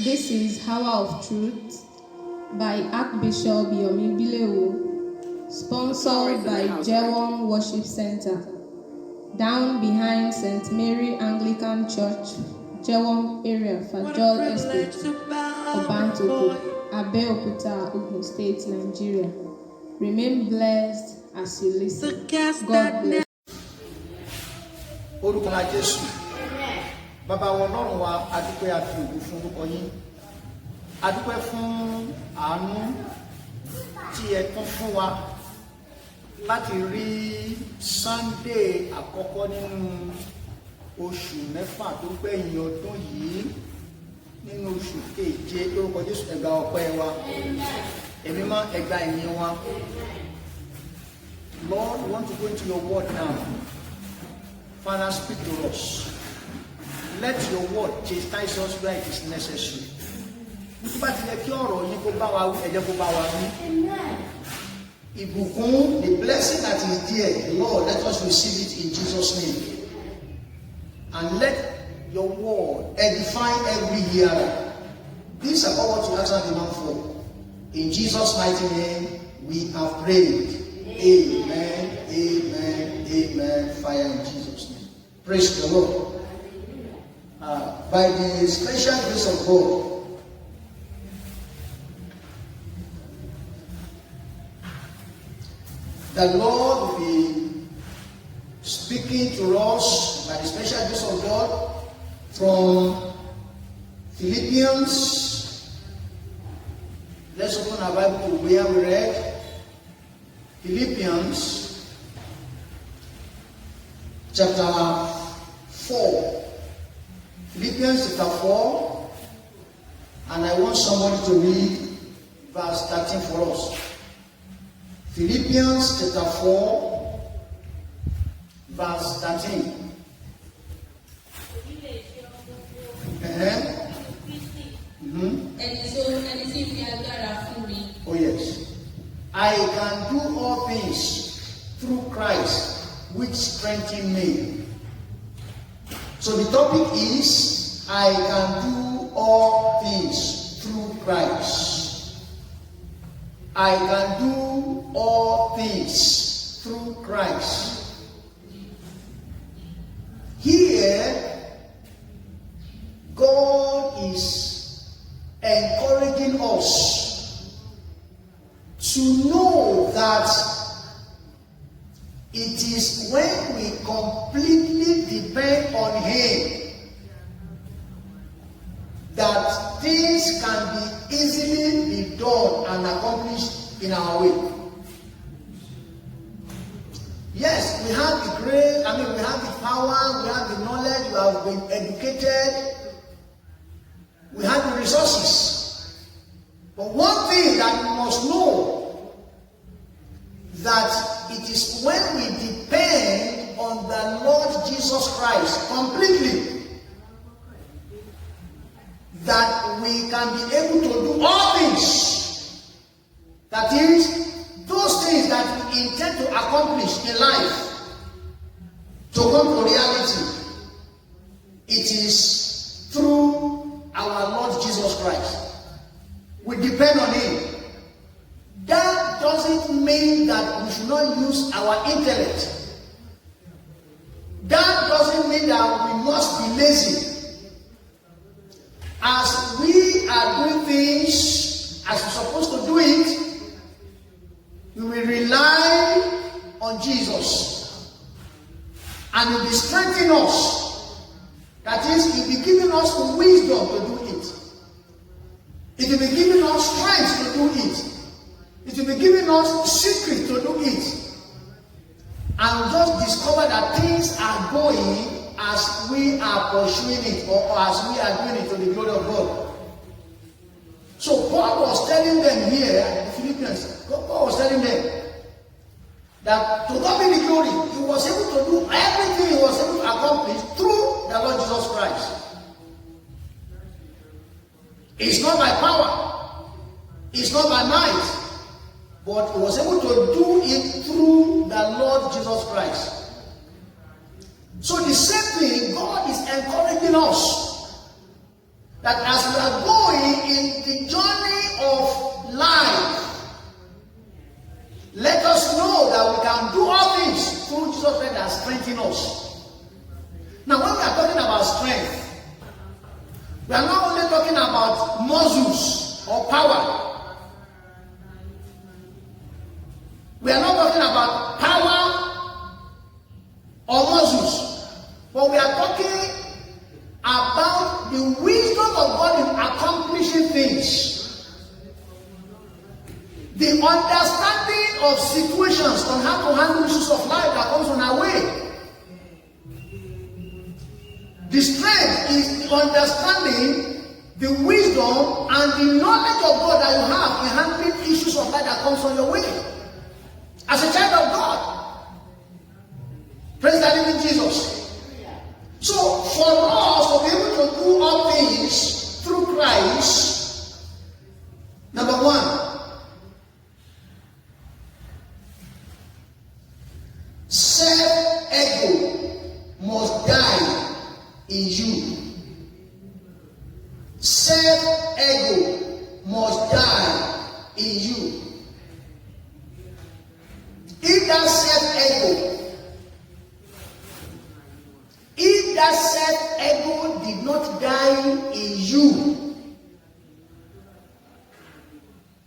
This is Hour of Truth by Archbishop Yomi Bilewu, sponsored by Jewon Worship Center, down behind St. Mary Anglican Church, Jewon area, Fajol Estate, Obantoko, Abeokuta, Ogun State, Nigeria. Remain blessed as you listen. God bless. Orúkọ Jésù. Bàbá wa Ọlọ́run wa, a dúpẹ́ a fi ògo fún orúkọ yín. A dúpẹ́ fún àánú tí ẹ tún fún wa láti rí Sunday àkọ́kọ́ nínú oṣù mẹ́fà tó gbẹ̀yìn ọdún yìí, nínú oṣù keje. Lórúkọ Jésù, ẹ gba ọpẹ́ wa. Ẹ̀mí mọ́, ẹ gba ìyìn wa. Lord, we want to go into your word now. Father, speak to us. Let your word chastise us where it is necessary. Ìbùkún, the blessing that is there, Lord, let us receive it in Jesus' name. And let your word edify every hearer. These are all what you ask the man for. In Jesus' mighty name, we have prayed. Amen, amen, amen. Fire in Jesus' name. Praise the Lord. By the special grace of God, the Lord will be speaking to us by the special grace of God from Philippians. Let's open our Bible to where we read. Philippians chapter 4. Philippians chapter 4, and I want somebody to read verse 13 for us. Philippians chapter 4, verse 13. Oh yes. I can do all things through Christ, which strengthens me. So the topic is, I can do all things through Christ. I can do all things through Christ. Here, God is encouraging us to know that it is when we completely depend on Him that things can be easily be done and accomplished in our way. Yes, we have the grace, we have the power, we have the knowledge, we have been educated, we have the resources. But one thing that we must know, that it is when we depend on the Lord Jesus Christ completely that we can be able to do all things. That is, those things that we intend to accomplish in life to come to reality. It is through our Lord Jesus Christ. We depend on Him. That doesn't mean that we should not use our intellect. That doesn't mean that we must be lazy. As we are doing things as we're supposed to do it, we will rely on Jesus. And He will strengthen us. That is, He will be giving us the wisdom to do it. He will be giving us strength to do it. It will be giving us secret to do it. And just discover that things are going as we are pursuing it, or as we are doing it to the glory of God. So Paul was telling them here, the Philippians, Paul was telling them that to God be the glory, he was able to do everything he was able to accomplish through the Lord Jesus Christ. It's not by power, it's not by might, but he was able to do it through the Lord Jesus Christ. So the same thing, God is encouraging us that as we are going strengthens us. Now, when we are talking about strength, we are not only talking about muscles or power. We are not talking about power or muscles, but we are talking about the wisdom of God in accomplishing things. The understanding of situations on how to handle issues of life that comes on our way. The strength is understanding the wisdom and the knowledge of God that you have in handling issues of life that comes on your way. As a child of God. Praise the living Jesus. So for us to be able to do all things through Christ, number one, self-ego must die in you. Self-ego must die in you. If that self-ego did not die in you,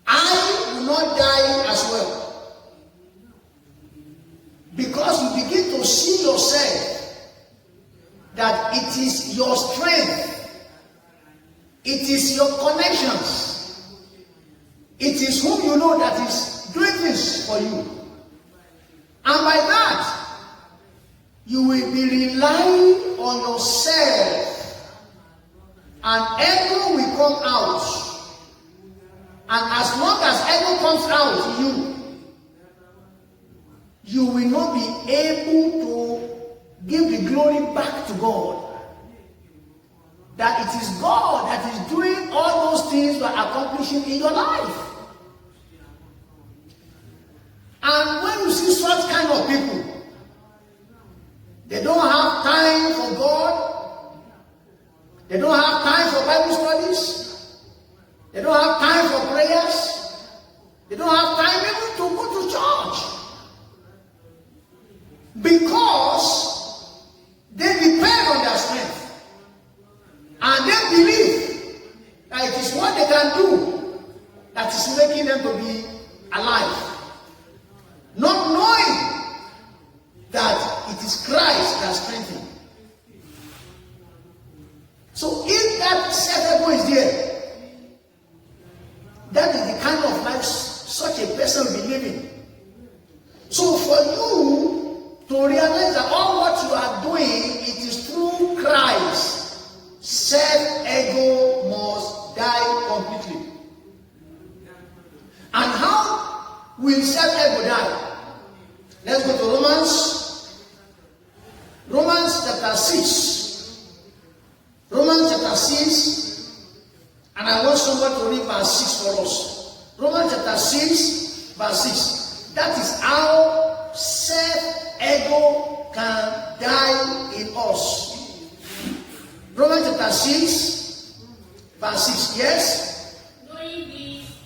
I will not die as well. Because you begin to see yourself that it is your strength, it is your connections, it is whom you know that is doing this for you. And by that, you will be relying on yourself. And ego will come out. And as long as ego comes out in you, you will not be able to give the glory back to God. That it is God that is doing all those things you are accomplishing in your life. And when you see such kind of people, they don't have time for God. They don't have time for Bible studies. They don't have time for prayers. They don't have time even to go to church. Because they depend on their strength. And they believe that it is what they can do that is making them to be alive. Not knowing that it is Christ that strengthens. So if that self-ego is there, that is the kind of life such a person will be living. So for you to realize that all what you are doing, it is through Christ, self-ego must die completely. And how will self-ego die? Let's go to Romans chapter 6. Romans chapter 6. And I want somebody to read verse 6 for us. Romans chapter 6, verse 6. That is how self-ego can die in us. Romans chapter 6, verse 6. Yes?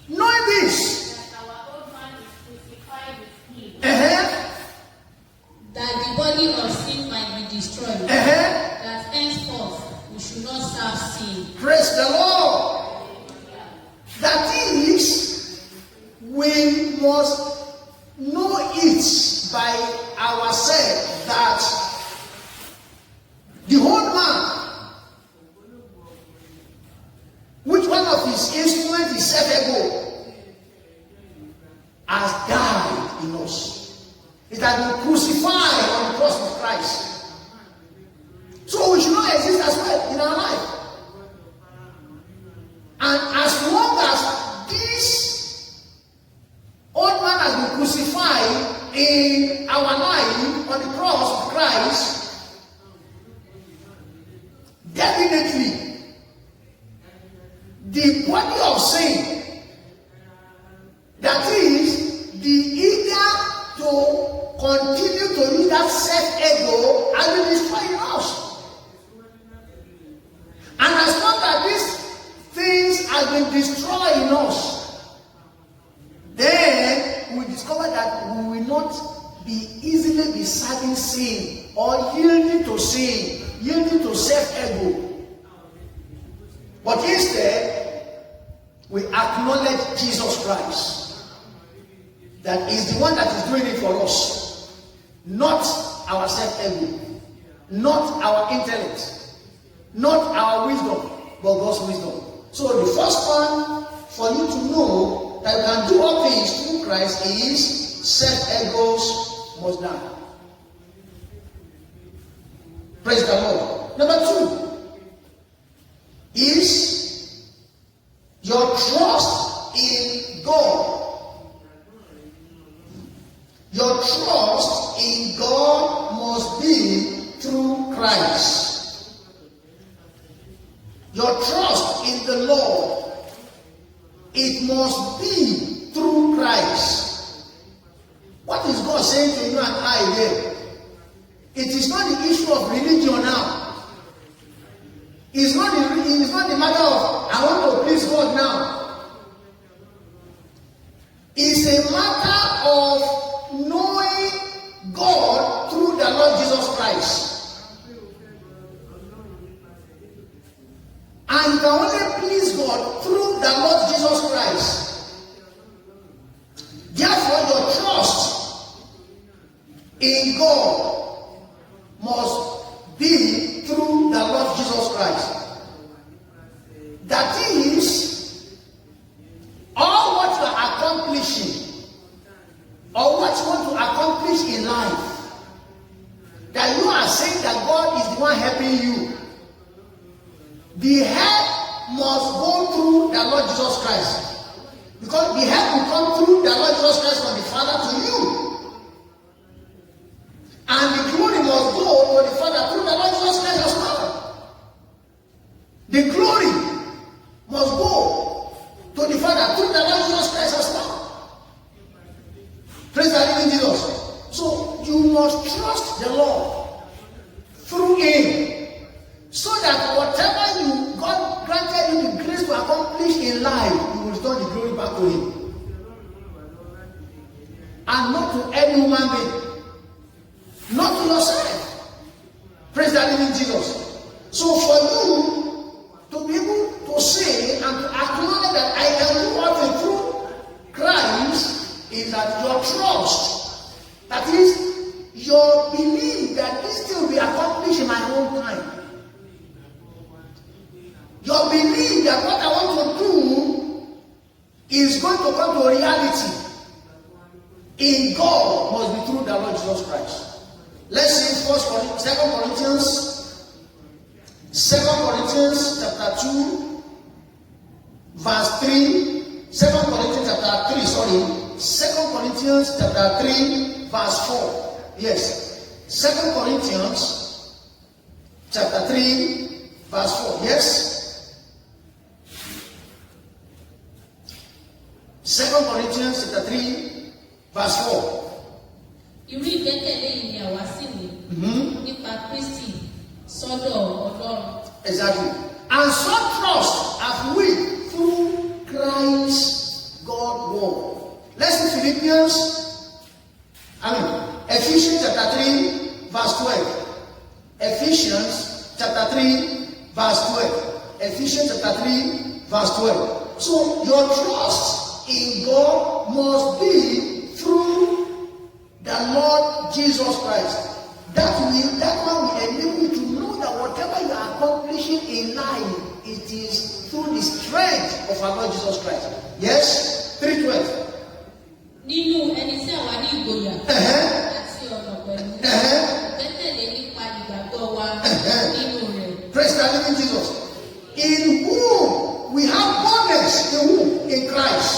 Knowing this. That our old man is crucified with him. That the body of sin might be destroyed. That henceforth we should not serve sin. Praise the Lord. That is, we must know it by ourselves that the whole man, which one of his instruments is self-ego, has died in us. It has been crucified on the cross of Christ. So we should not exist as well in our life. And as long as this old man has been crucified in our life on the cross of Christ, definitely the body of sin, that is the eager to continue to use that self-ego, and will destroy us. And as long as these things have been destroyed in us, then we discover that we will not be easily be serving sin or yielding to sin, yielding to self-ego. But instead, we acknowledge Jesus Christ. That is the one that is doing it for us. Not our self-ego. Not our intellect. Not our wisdom, but God's wisdom. So the first one for you to know that you can do all things through Christ is self-egos must die. Praise the Lord. Number 2 is your trust in God. Your trust in God must be through Christ. Your trust in the Lord, it must be through Christ. What is God saying to you and I here? It is not the issue of religion now. It's not the matter of I want to please God now. It's a matter of knowing God through the Lord Jesus Christ. And you can only please God through the Lord Jesus Christ. Therefore, your trust in God must be through the Lord Jesus Christ. That is, all what you are accomplishing, or what you want to accomplish in life, that you are saying that God is the one helping you. The help must go through the Lord Jesus Christ. Because the help will come through the Lord Jesus Christ from the Father to you. And the glory must go to the Father through the Lord Jesus Christ as well. The glory must go to the Father through the Lord Jesus Christ as well. Praise the living Jesus. So you must trust the Lord through Him. So that whatever God granted you the grace to accomplish in life, you will return the glory back to Him. And not to any human being. Not to yourself. Praise the living Jesus. So for you to be able to say and to acknowledge that I can do all things through Christ is that your trust, that is your belief that this thing will be accomplished in my own time. Your belief that what I want to do is going to come to reality in God must be through the Lord Jesus Christ. Let's see 2 Corinthians chapter 2 verse 3. 2 Corinthians chapter 3 verse 4. Yes. 2 Corinthians chapter 3 verse 4. Yes. 2 Corinthians chapter 3 verse 4. Irú ìgbẹ́kẹ̀lé yìí ni àwa sì ní nípa Kristi sọ́dọ̀ Ọlọ́run. Exactly. And so trust have we through Christ God word. Let's see Ephesians chapter 3 verse 12. Ephesians chapter 3 verse 12. Ephesians chapter 3 verse 12. So your trust in God must be through the Lord Jesus Christ. That one will enable you to know that whatever you are accomplishing in life, it is through the strength of our Lord Jesus Christ. Yes? 3:12. Nínú ẹni tí àwa ní ìgboyà àti ọ̀nà pẹ̀lú gbẹ́kẹ̀lé nípa ìgbàgbọ́ wa nínú rẹ̀. Praise the living Jesus. In whom we have boldness. In whom? In Christ.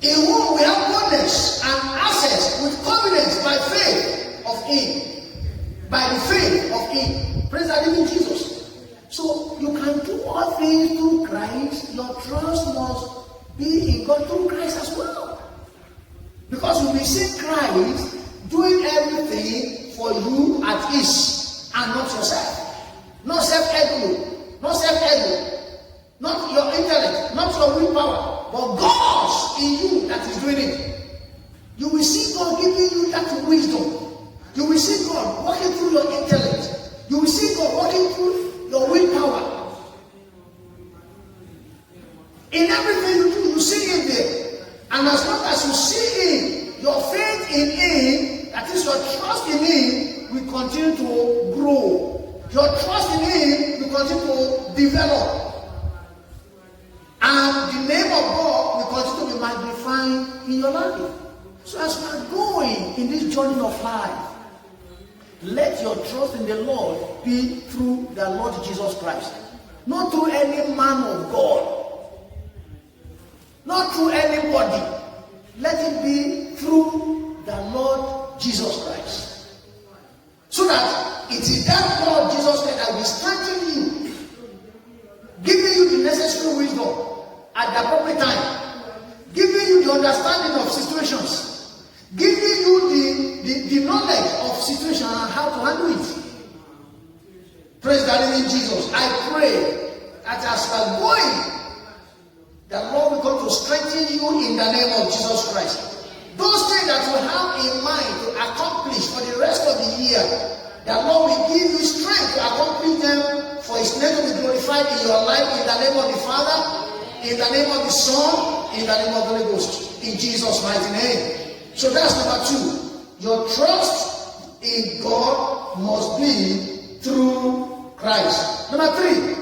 In whom we have boldness and access with confidence by faith of Him. By the faith of Him. Praise the living Jesus. So you can do all things through Christ. Your trust must be in God through Christ as well. Because you will see Christ doing everything for you at ease and not yourself. Not self-ego. Not self-ego. Not your intellect. Not your willpower. But God in you that is doing it. You will see God giving you that wisdom. You will see God working through your intellect. You will see God working through your willpower. In everything you do, you see Him there. And as long as you see Him, your faith in Him, that is your trust in Him, will continue to grow. Your trust in Him will continue to develop. And the name of God will continue to be magnified in your life. So as you are going in this journey of life, let your trust in the Lord be through the Lord Jesus Christ. Not through any man of God. Not through anybody. Let it be through the Lord Jesus Christ. So that it is that Lord Jesus Christ that will strengthen you, giving you the necessary wisdom at the appropriate time, giving you the understanding of situations, giving you the knowledge of situation and how to handle it. Praise the living Jesus. I pray that as you are going, the Lord will come to strengthen you in the name of Jesus Christ. Those things that you have in mind to accomplish for the rest of the year, the Lord will give you strength to accomplish them for His name to be glorified in your life in the name of the Father, in the name of the Son, in the name of the Holy Ghost, in Jesus' mighty name. So that's number 2. Your trust in God must be through Christ. Number 3,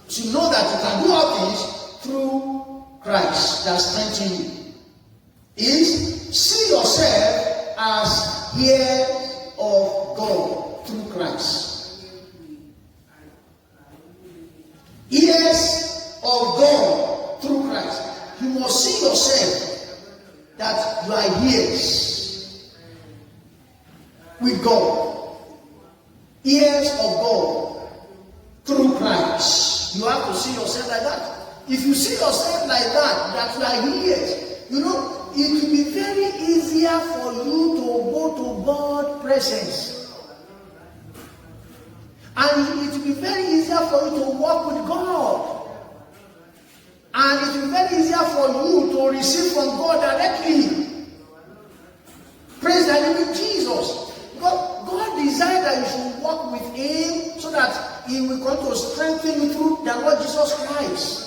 to know that you can do all things through Christ that strengthens you, is see yourself as heirs of God through Christ. Heirs of God through Christ. You must see yourself that you are heirs with God. Heirs of God through Christ. You have to see yourself like that. If you see yourself like that you are heirs, you know, it will be very easier for you to go to God's presence. And it will be very easier for you to walk with God. And it will be very easier for you to receive from God directly. Praise the living Jesus. God desired that you should walk with Him so that He will come to strengthen you through the Lord Jesus Christ.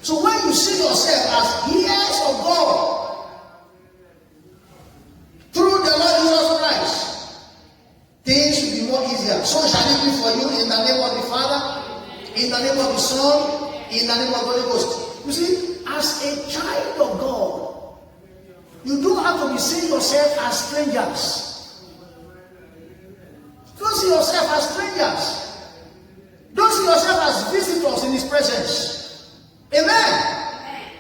So when you see yourself as heirs of God through the Lord Jesus Christ, things will be more easier. So shall it be for you in the name of the Father, in the name of the Son, in the name of the Holy Ghost. You see, as a child of God, you don't have to be seeing yourself as strangers. Don't see yourself as strangers. Don't see yourself as visitors in His presence. Amen.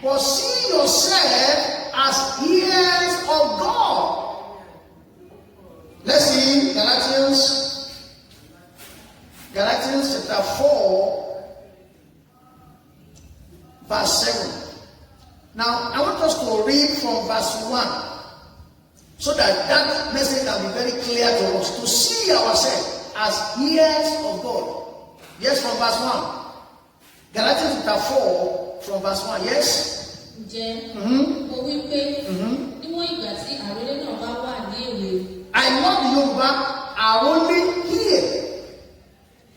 But see yourself as heirs of God. Let's see Galatians chapter 4, verse 7. Now, I want us to read from verse 1 so that message can be very clear to us. To see ourselves as heirs of God. Yes, from verse 1. Galatians chapter 4 from verse 1, yes? Mo wí pé níwọ̀n ìgbà tí àrólé náà bá wà ní èwe. I love Yoruba, àrólé here.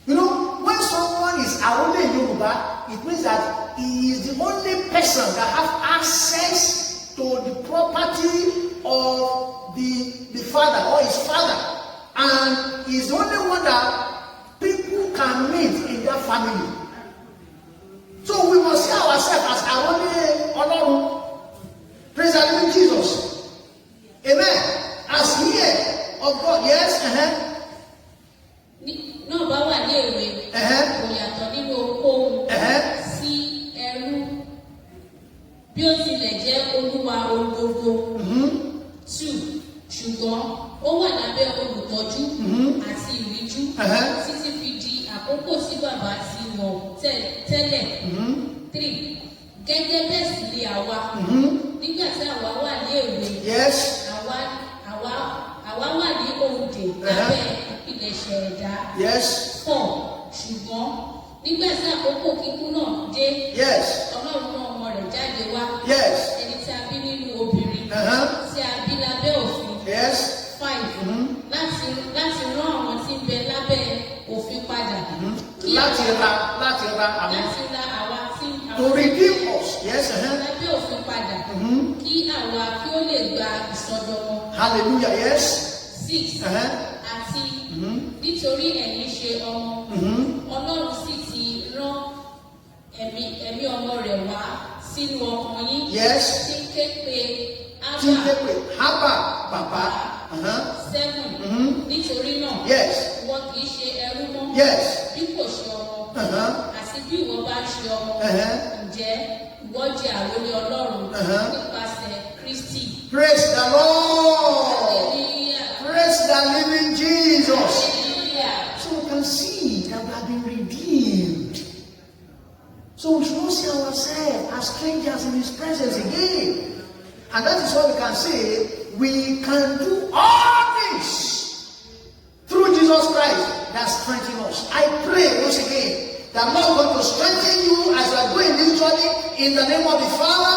You know, when someone is àrólé in Yoruba, it means that he is the only person that has access to the property of the father or his father. And he is the only one that people can meet in that family. So we must see ourselves as our only. Praise the living Jesus. Amen. As here of God. Yes. Náà bá wà ní èwe. Kò yàtọ̀ nínú ohun sí ẹrú. Bí ó tilẹ̀ jẹ́ olúwa ohun gbogbo. 2. Ṣùgbọ́n ó wà lábẹ́ olùtọ́jú àti ìríjú títí fi di àkókò tí bàbá ti mọ̀ tẹ́lẹ̀. 3. Gẹ́gẹ́ bẹ́ẹ̀ sì ni àwa. Nígbà tí àwa wà ní èwe. Yes. Àwa wà ní òǹdè lábẹ́ ìpilẹ̀ṣẹ̀ ẹ̀dá. Yes. 4. Ṣùgbọ́n nígbà tí àkókò kíkún náà dé. Yes. Ọlọ́run náà ọmọ rẹ̀ jáde wá. Yes. Ẹni tí a bí nínú obìnrin. Tí a bí lábẹ́ òfin. láti ra àwọn. láti ra àwa tí To redeem us. Yes. lábẹ́ òfin padà. Kí àwa kí ó lè gba ìsọdọmọ. Hallelujah. Yes. 6. Àti nítorí ẹ̀yin ṣe ọmọ. Ọlọ́run sì ti rán ẹ̀mí ọmọ rẹ̀ wá sínú ọkàn yín. Yes. Tí ń ké pe Abba, Baba. 7. Nítorí náà. Yes. Ìwọ kì í ṣe ẹrú mọ́. Yes. Bí kò ṣe ọmọ. Àti bí ìwọ bá ṣe ọmọ. Ǹjẹ́ ìwọ jẹ́ àrólé Ọlọ́run nípasẹ̀ Kristi. Praise the Lord. Hallelujah. Praise the living Jesus. Hallelujah. So we can see that we have been redeemed. So we should not see ourselves as strangers in His presence again. And that is why we can say we can do all things through Jesus Christ that strengthens us. I pray once again that Lord is going to strengthen you as you are going this journey in the name of the Father,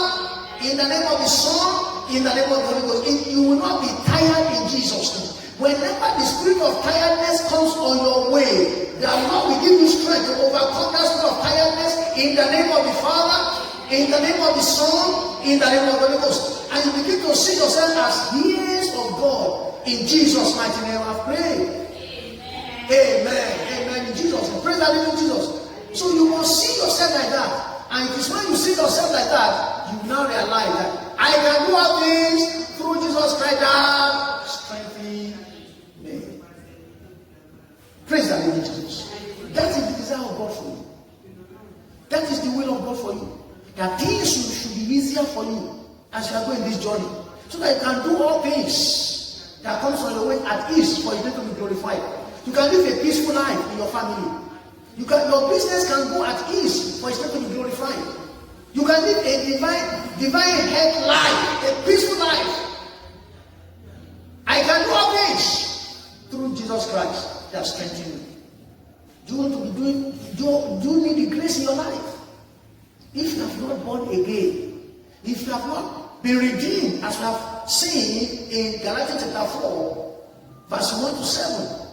in the name of the Son, in the name of the Holy Ghost. You will not be tired in Jesus' name. Whenever the spirit of tiredness comes on your way, the Lord will give you strength to overcome that spirit of tiredness in the name of the Father, in the name of the Son, in the name of the Holy Ghost. And you begin to see yourself as heirs of God. In Jesus' mighty name I pray. Amen. Amen. In Jesus' name. Praise the living Jesus. So you must see yourself like that. And it is when you see yourself like that, you now realize that I can do all things through Jesus Christ that strengthens me. Praise the living Jesus. That is the desire of God for you. That is the will of God for you. That things should be easier for you as you are going this journey, so that you can do all things that comes on your way at ease for you to be glorified. You can live a peaceful life in your family. Your business can go at ease for you to be glorified. You can live a divine health life, a peaceful life. I can do all things through Jesus Christ that strengthens you. Do you want to be doing? Do you need the grace in your life? If you have not born again, if you have not been redeemed, as we have seen in Galatians chapter 4, verse 1 to 7,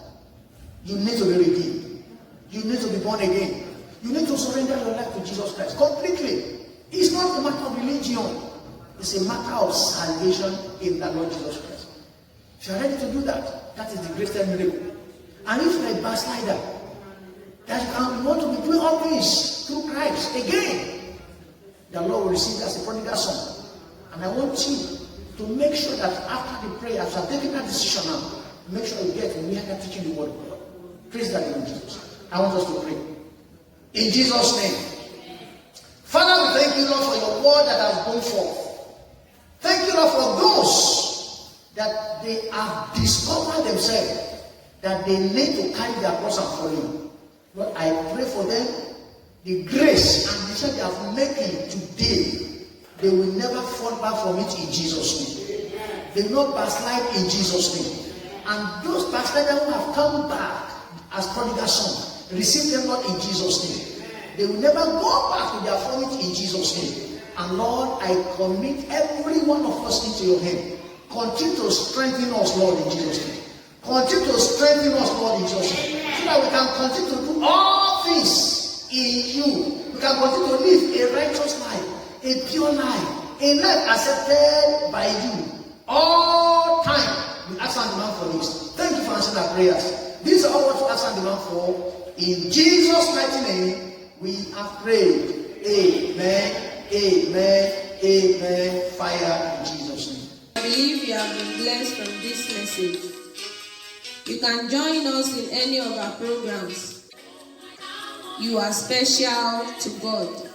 you need to be redeemed. You need to be born again. You need to surrender your life to Jesus Christ completely. It's not a matter of religion. It's a matter of salvation in the Lord Jesus Christ. If you are ready to do that, that is the greatest miracle. And if you are a backslider, that you want to be doing all things through Christ again, the Lord will receive you as a prodigal son. And I want you to make sure that after the prayer, after taking that decision now, make sure you get near that teaching the word of God. Praise the Lord Jesus. I want us to pray. In Jesus' name. Father, we thank you, Lord, for your word that has gone forth. Thank you, Lord, for those that they have discovered themselves that they need to carry their cross and follow you. Lord, I pray for them the grace and decision they have making today. They will never fall back from it in Jesus' name. They will not backslide in Jesus' name. And those backsliders who have come back as prodigal sons, receive them, Lord, in Jesus' name. They will never go back to their vomit in Jesus' name. And Lord, I commit every one of us into your hand. Continue to strengthen us, Lord, in Jesus' name. Continue to strengthen us, Lord, in Jesus' name. So that we can continue to do all things in you. We can continue to live a righteous life, a pure life, a life accepted by you. All time, we ask and demand for this. Thank you for answering our prayers. These are all what we ask and demand for. In Jesus' mighty name, we have prayed. Amen. Amen. Amen. Fire in Jesus' name. I believe you have been blessed from this message. You can join us in any of our programs. You are special to God.